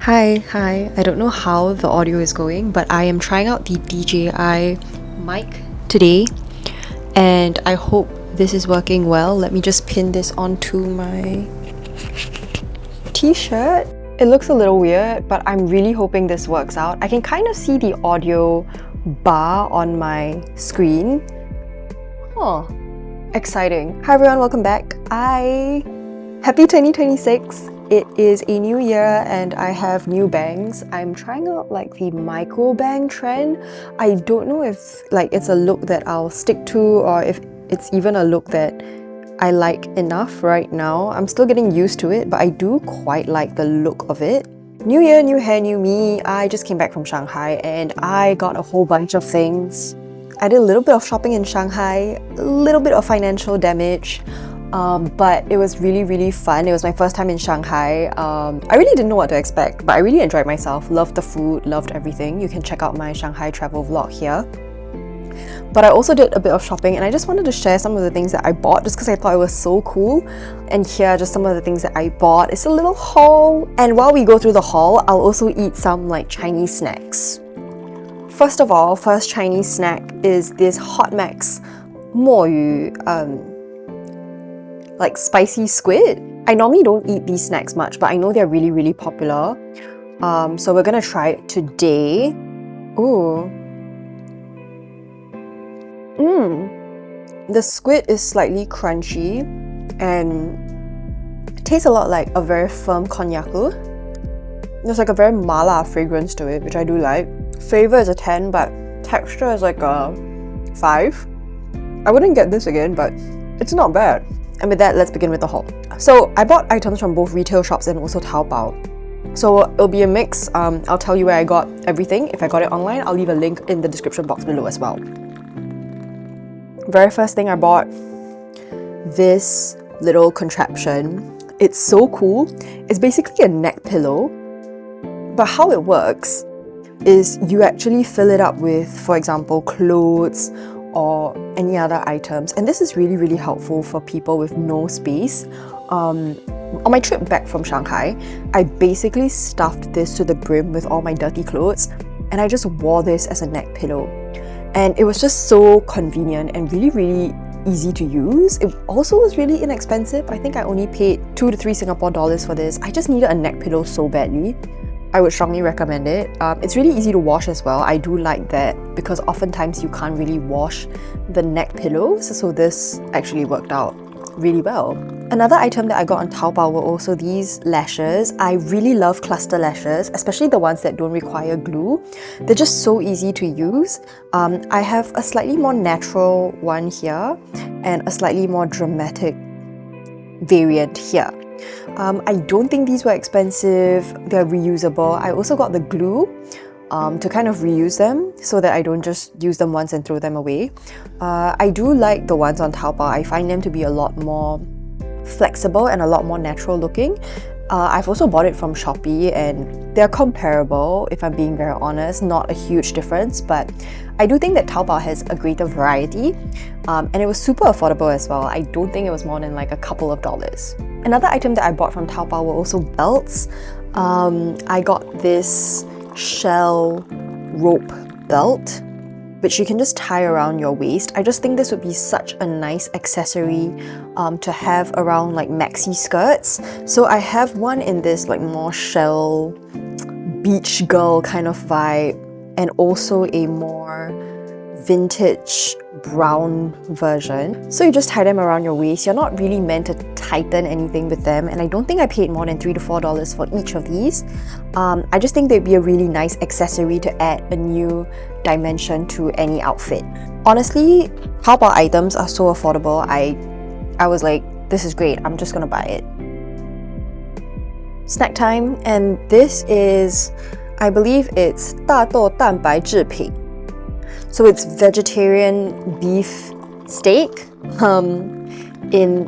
Hi. I don't know how the audio is going, but I am trying out the DJI mic today, and I hope this is working well. Let me just pin this onto my t-shirt. It looks a little weird, but I'm really hoping this works out. I can kind of see the audio bar on my screen. Exciting. Hi everyone, welcome back. Happy 2026. It is a new year and I have new bangs. I'm trying out like the micro bang trend. I don't know if like it's a look that I'll stick to or if it's even a look that I like enough right now. I'm still getting used to it, but I do quite like the look of it. New year, new hair, new me. I just came back from Shanghai and I got a whole bunch of things. I did a little bit of shopping in Shanghai, a little bit of financial damage, but it was really fun. It was my first time in Shanghai. I really didn't know what to expect, but I really enjoyed myself. Loved the food, loved everything. You can check out my Shanghai travel vlog here. But I also did a bit of shopping and I just wanted to share some of the things that I bought just because I thought it was so cool. And here are just some of the things that I bought. It's a little haul. And while we go through the haul, I'll also eat some like Chinese snacks. First of all, first Chinese snack is this Hot Max 墨鱼 like spicy squid. I normally don't eat these snacks much, but I know they're really popular. So we're gonna try it today. Ooh. The squid is slightly crunchy and tastes a lot like a very firm konnyaku. There's like a very mala fragrance to it, which I do like. Flavor is a 10, but texture is like a 5. I wouldn't get this again, but it's not bad. And with that, let's begin with the haul. So I bought items from both retail shops and also TAOBAO. So it'll be a mix. I'll tell you where I got everything. If I got it online, I'll leave a link in the description box below as well. Very first thing I bought, this little contraption. It's so cool. It's basically a neck pillow, but how it works is you actually fill it up with, for example, clothes or any other items. And this is really helpful for people with no space. On my trip back from Shanghai, I basically stuffed this to the brim with all my dirty clothes and I just wore this as a neck pillow. And it was just so convenient and really easy to use. It also was really inexpensive. I think I only paid 2 to 3 Singapore dollars for this. I just needed a neck pillow so badly. I would strongly recommend it. It's really easy to wash as well. I do like that because oftentimes you can't really wash the neck pillows, so this actually worked out really well. Another item that I got on TAOBAO were also these lashes. I really love cluster lashes, especially the ones that don't require glue. They're just so easy to use. I have a slightly more natural one here and a slightly more dramatic variant here. I don't think these were expensive. They're reusable. I also got the glue to kind of reuse them so that I don't just use them once and throw them away. I do like the ones on TAOBAO. I find them to be a lot more flexible and a lot more natural looking. I've also bought it from Shopee and they're comparable, if I'm being very honest. Not a huge difference, but I do think that TAOBAO has a greater variety and it was super affordable as well. I don't think it was more than like a couple of dollars. Another item that I bought from TAOBAO were also belts. I got this shell rope belt which you can just tie around your waist. I just think this would be such a nice accessory to have around like maxi skirts. So I have one in this like more shell beach girl kind of vibe and also a more vintage brown version. So you just tie them around your waist. You're not really meant to tighten anything with them, and I don't think I paid more than $3 to $4 for each of these. I just think they'd be a really nice accessory to add a new dimension to any outfit. Honestly, TAOBAO items are so affordable. I was like, this is great, I'm just gonna buy it. Snack time, and this is, I believe it's 大豆蛋白制品. So it's vegetarian beef steak in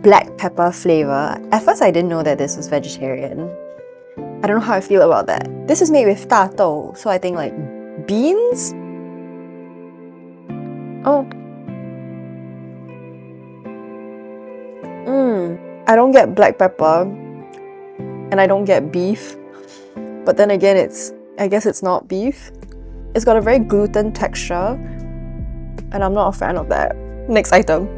black pepper flavor. At first I didn't know that this was vegetarian. I don't know how I feel about that. This is made with 大豆, so I think like beans? Oh. I don't get black pepper and I don't get beef. but then again, I guess it's not beef. It's got a very gluten texture, and I'm not a fan of that. Next item.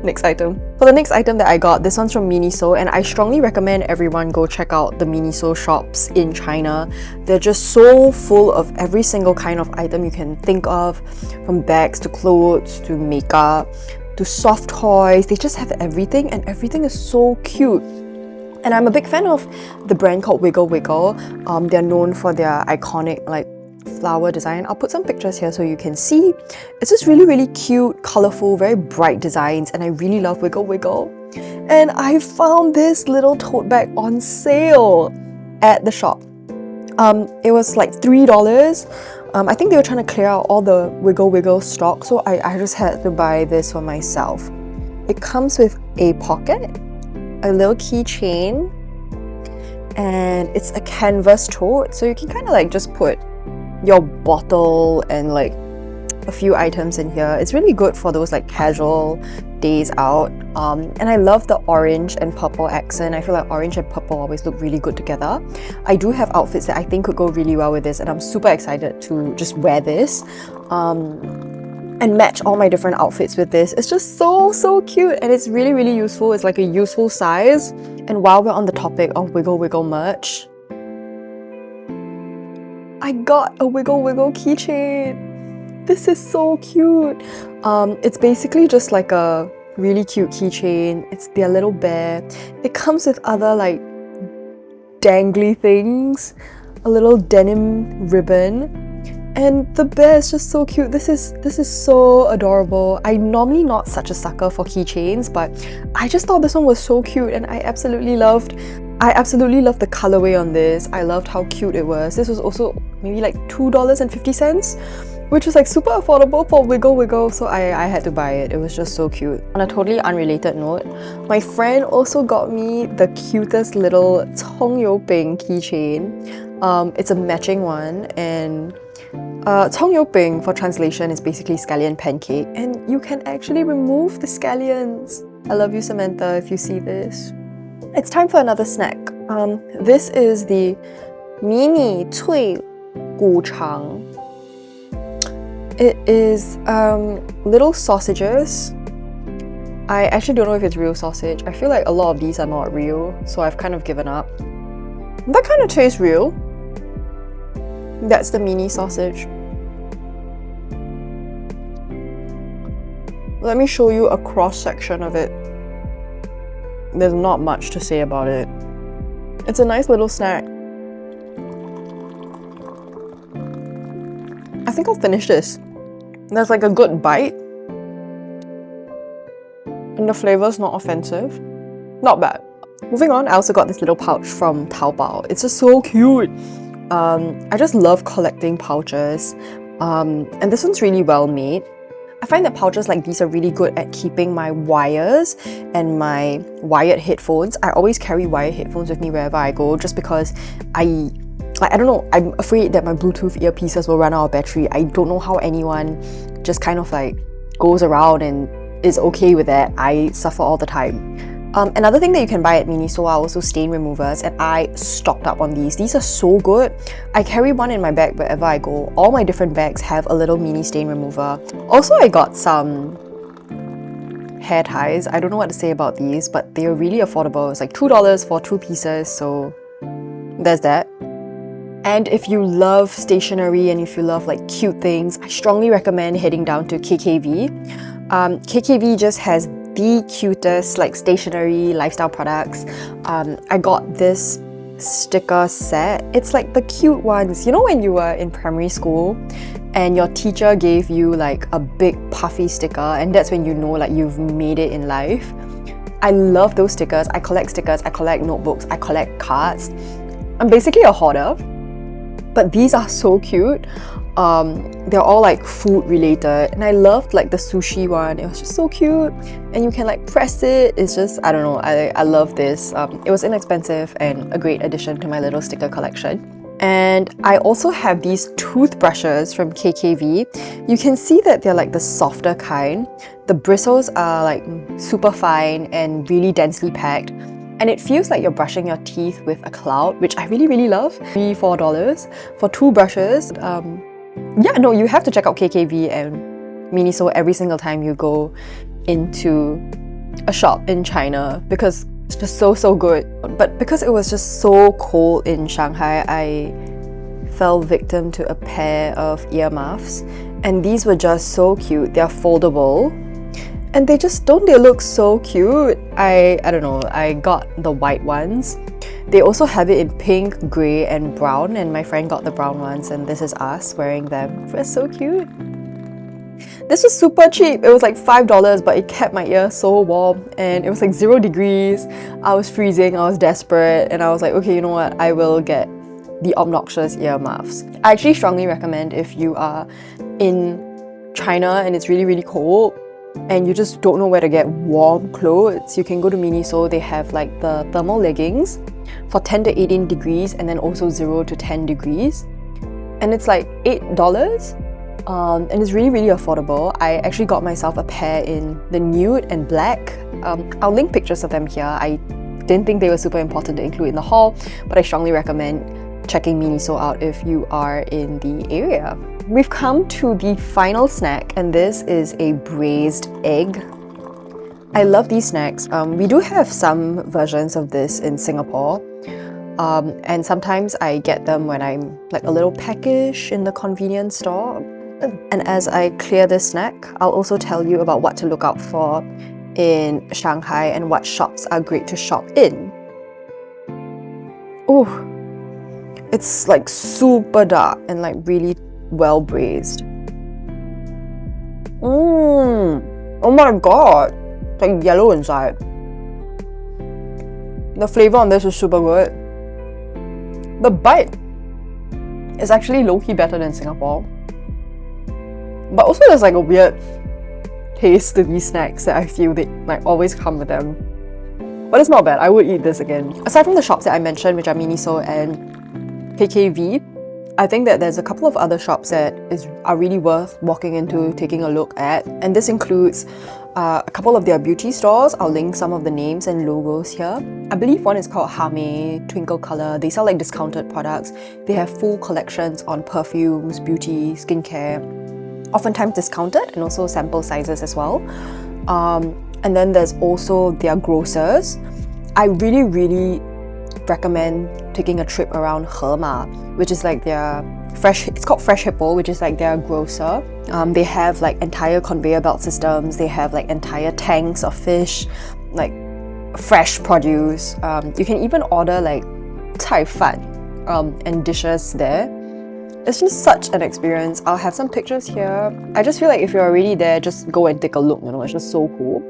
For the next item that I got, this one's from Miniso, and I strongly recommend everyone go check out the Miniso shops in China. They're just so full of every single kind of item you can think of, from bags to clothes to makeup to soft toys. They just have everything, and everything is so cute. And I'm a big fan of the brand called Wiggle Wiggle. They're known for their iconic like flower design. I'll put some pictures here so you can see. It's just really cute, colorful, very bright designs, and I really love Wiggle Wiggle. And I found this little tote bag on sale at the shop. It was like $3. I think they were trying to clear out all the Wiggle Wiggle stock, so I just had to buy this for myself. It comes with a pocket, a little keychain, and it's a canvas tote, so you can kind of like just put your bottle and like a few items in here. It's really good for those like casual days out. And I love the orange and purple accent. I feel like orange and purple always look really good together. I do have outfits that I think could go really well with this, and I'm super excited to just wear this and match all my different outfits with this. It's just so cute, and it's really useful. It's like a useful size. And while we're on the topic of Wiggle Wiggle merch, I got a Wiggle Wiggle keychain. This is so cute. It's basically just like a really cute keychain. It's their little bear. It comes with other like dangly things, a little denim ribbon, and the bear is just so cute. This is so adorable. I'm normally not such a sucker for keychains, but I just thought this one was so cute, and I absolutely loved the colorway on this. I loved how cute it was. This was also maybe like $2.50, which was like super affordable for Wiggle Wiggle, so I had to buy it. It was just so cute. On a totally unrelated note, my friend also got me the cutest little Cong You Ping keychain. It's a matching one, and Cong You Ping for translation is basically scallion pancake, and you can actually remove the scallions. I love you, Samantha, if you see this. It's time for another snack. This is the mini cui gu chang. It is little sausages. I actually don't know if it's real sausage. I feel like a lot of these are not real, so I've kind of given up. That kind of tastes real. That's the mini sausage. Let me show you a cross section of it. There's not much to say about it. It's a nice little snack. I think I'll finish this. There's like a good bite, and the flavor's not offensive. Not bad. Moving on, I also got this little pouch from TAOBAO. It's just so cute. I just love collecting pouches, and this one's really well made. I find that pouches like these are really good at keeping my wires and my wired headphones. I always carry wired headphones with me wherever I go, just because I don't know, I'm afraid that my Bluetooth earpieces will run out of battery. I don't know how anyone just kind of like goes around and is okay with that. I suffer all the time. Another thing that you can buy at Miniso are also stain removers, and I stocked up on these. These are so good. I carry one in my bag wherever I go. All my different bags have a little mini stain remover. Also, I got some hair ties. I don't know what to say about these, but they are really affordable. It's like $2 for 2 pieces, so there's that. And if you love stationery and if you love like cute things, I strongly recommend heading down to KKV. KKV just has the cutest like stationery lifestyle products. I got this sticker set. It's like the cute ones. You know when you were in primary school and your teacher gave you like a big puffy sticker, and that's when you know like you've made it in life? I love those stickers. I collect stickers, I collect notebooks, I collect cards. I'm basically a hoarder, but these are so cute. They're all like food related, and I loved like the sushi one. It was just so cute, and you can like press it. It's just, I don't know, I love this. It was inexpensive and a great addition to my little sticker collection. And I also have these toothbrushes from KKV. You can see that they're like the softer kind. The bristles are like super fine and really densely packed. and it feels like you're brushing your teeth with a cloud, which I really love. $4 for 2 brushes. Yeah, no, you have to check out KKV and Miniso every single time you go into a shop in China because it's just so good. But because it was just so cold in Shanghai, I fell victim to a pair of earmuffs, and these were just so cute. They're foldable and they look so cute. I don't know, I got the white ones. They also have it in pink, grey and brown, and my friend got the brown ones, and this is us wearing them. They're so cute. This was super cheap. It was like $5, but it kept my ear so warm, and it was like 0 degrees. I was freezing, I was desperate, and I was like, okay, you know what, I will get the obnoxious earmuffs. I actually strongly recommend if you are in China and it's really cold and you just don't know where to get warm clothes, you can go to Miniso. They have like the thermal leggings for 10 to 18 degrees and then also 0 to 10 degrees. And it's like $8. And it's really affordable. I actually got myself a pair in the nude and black. I'll link pictures of them here. I didn't think they were super important to include in the haul, but I strongly recommend checking Miniso out if you are in the area. We've come to the final snack, and this is a braised egg. I love these snacks. We do have some versions of this in Singapore. And sometimes I get them when I'm like a little peckish in the convenience store. And as I clear this snack, I'll also tell you about what to look out for in Shanghai and what shops are great to shop in. Oh, it's like super dark and like really well braised. Oh my god, it's like yellow inside. The flavor on this is super good. The bite is actually low-key better than Singapore. But also there's like a weird taste to these snacks that I feel they like always come with them. But it's not bad, I would eat this again. Aside from the shops that I mentioned, which are Miniso and KKV, I think that there's a couple of other shops that are really worth walking into, taking a look at. And this includes a couple of their beauty stores. I'll link some of the names and logos here. I believe one is called Hame, Twinkle Color. They sell like discounted products. They have full collections on perfumes, beauty, skincare, oftentimes discounted, and also sample sizes as well. And then there's also their grocers. I really recommend taking a trip around Hema, which is like their it's called Fresh Hippo, which is like their grocer. They have like entire conveyor belt systems. They have like entire tanks of fish, like fresh produce. You can even order like cai fan and dishes there. It's just such an experience. I'll have some pictures here. I just feel like if you're already there, just go and take a look, you know, it's just so cool.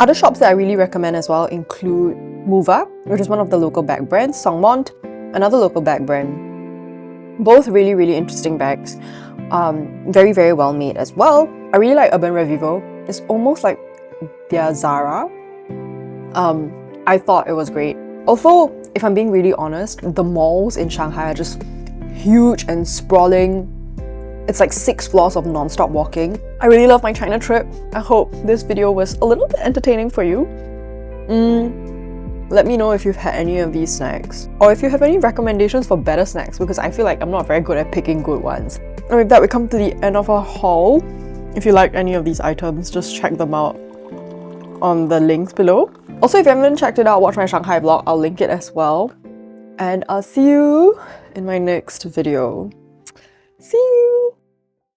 Other shops that I really recommend as well include Mova, which is one of the local bag brands, Songmont, another local bag brand. Both really interesting bags. Very well made as well. I really like Urban Revivo. It's almost like their Zara. I thought it was great. Although, if I'm being really honest, the malls in Shanghai are just huge and sprawling. It's like 6 floors of non-stop walking. I really love my China trip. I hope this video was a little bit entertaining for you. Let me know if you've had any of these snacks, or if you have any recommendations for better snacks, because I feel like I'm not very good at picking good ones. And with that, we come to the end of our haul. If you like any of these items, just check them out on the links below. Also, if you haven't checked it out, watch my Shanghai vlog. I'll link it as well. And I'll see you in my next video. See you!